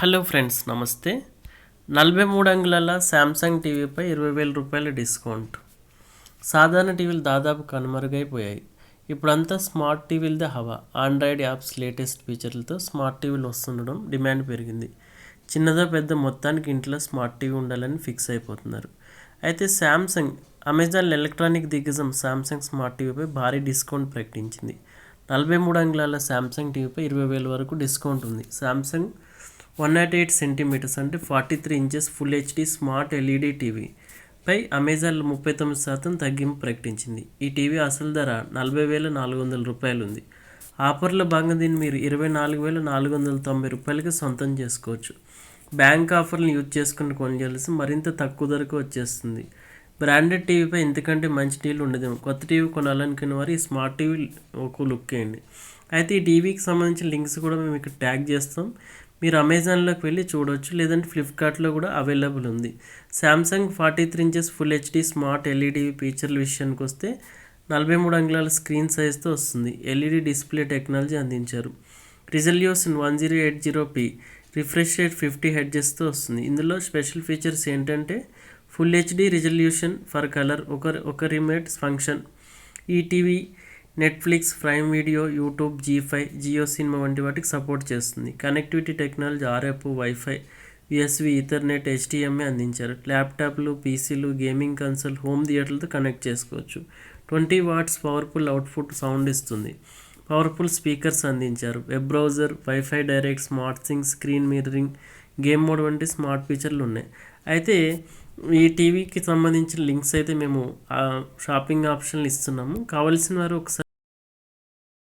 Hello friends, నమస్తే. 43 అంగుళాల Samsung టీవీపై 20,000 రూపాయల డిస్కౌంట్. సాధారణ టీవీలు దాదాపు కనుమరుగైపోయాయి. ఇప్పుడంతా స్మార్ట్ టీవీలదే హవా. ఆండ్రాయిడ్ యాప్స్ లేటెస్ట్ ఫీచర్లతో స్మార్ట్ టీవీలు వస్తుండడం, డిమాండ్ పెరిగింది. చిన్నదో పెద్ద మొత్తానికి ఇంట్లో స్మార్ట్ టీవీ ఉండాలని ఫిక్స్ అయిపోతున్నారు. అయితే అమెజాన్ ఎలక్ట్రానిక్ దిగ్గజం శాంసంగ్ స్మార్ట్ టీవీపై భారీ డిస్కౌంట్ ప్రకటించింది. 43 అంగుళాల శాంసంగ్ టీవీపై 20,000 వరకు డిస్కౌంట్ ఉంది. శాంసంగ్ 108 సెంటీమీటర్స్ అంటే 43 inches full HD smart LED TV పై అమెజాన్లో 39% తగ్గింపు ప్రకటించింది. ఈ టీవీ అసలు ధర 40,400 రూపాయలు ఉంది. ఆఫర్లో భాగంగా దీన్ని మీరు 24,490 రూపాయలకి సొంతం చేసుకోవచ్చు. బ్యాంక్ ఆఫర్లను యూజ్ చేసుకుని కొనుగోలు మరింత తక్కువ ధరకు వచ్చేస్తుంది. బ్రాండెడ్ టీవీపై ఇంతకంటే మంచి డీల్ ఉండదేమో. కొత్త టీవీ కొనాలనుకునే వారు ఈ స్మార్ట్ టీవీ ఒక లుక్ వేయండి. అయితే ఈ టీవీకి సంబంధించిన లింక్స్ కూడా మేము ఇక్కడ ట్యాగ్ చేస్తాం. మీరు అమెజాన్లోకి వెళ్ళి చూడవచ్చు, లేదంటే ఫ్లిప్కార్ట్లో కూడా అవైలబుల్ ఉంది. Samsung 43 inches full HD smart LED ఫీచర్ల విషయానికి వస్తే 43 అంగుళాల స్క్రీన్ సైజ్తో వస్తుంది. ఎల్ఈడి డిస్ప్లే టెక్నాలజీ అందించారు. రిజల్యూషన్ 1080p, రిఫ్రెష్ రేట్ 50 హెర్ట్జ్తో వస్తుంది. ఇందులో స్పెషల్ ఫీచర్స్ ఏంటంటే full HD resolution for colour, ఒక రిమోట్ ఫంక్షన్. ఈ TV Netflix, Prime Video, YouTube, ZEE5, Jio Cinema వంటి వాటికి సపోర్ట్ చేస్తుంది. Connectivity technology RF, wifi, USB, Ethernet, HDMI అందించారు. ల్యాప్టాప్లు, పీసీలు, గేమింగ్ కన్సోల్, హోమ్ థియేటర్లతో కనెక్ట్ చేసుకోవచ్చు. 20 వాట్స్ పవర్ఫుల్ అవుట్పుట్ సౌండ్ ఇస్తుంది. పవర్ఫుల్ స్పీకర్స్ అందించారు. Web browser, wifi direct, smart sync, screen mirroring, game mode వంటి స్మార్ట్ ఫీచర్లు ఉన్నాయి. అయితే ఈ టీవీకి సంబంధించిన లింక్స్ అయితే మేము షాపింగ్ ఆప్షన్లు ఇస్తున్నాము. కావాల్సిన వారు ఒకసారి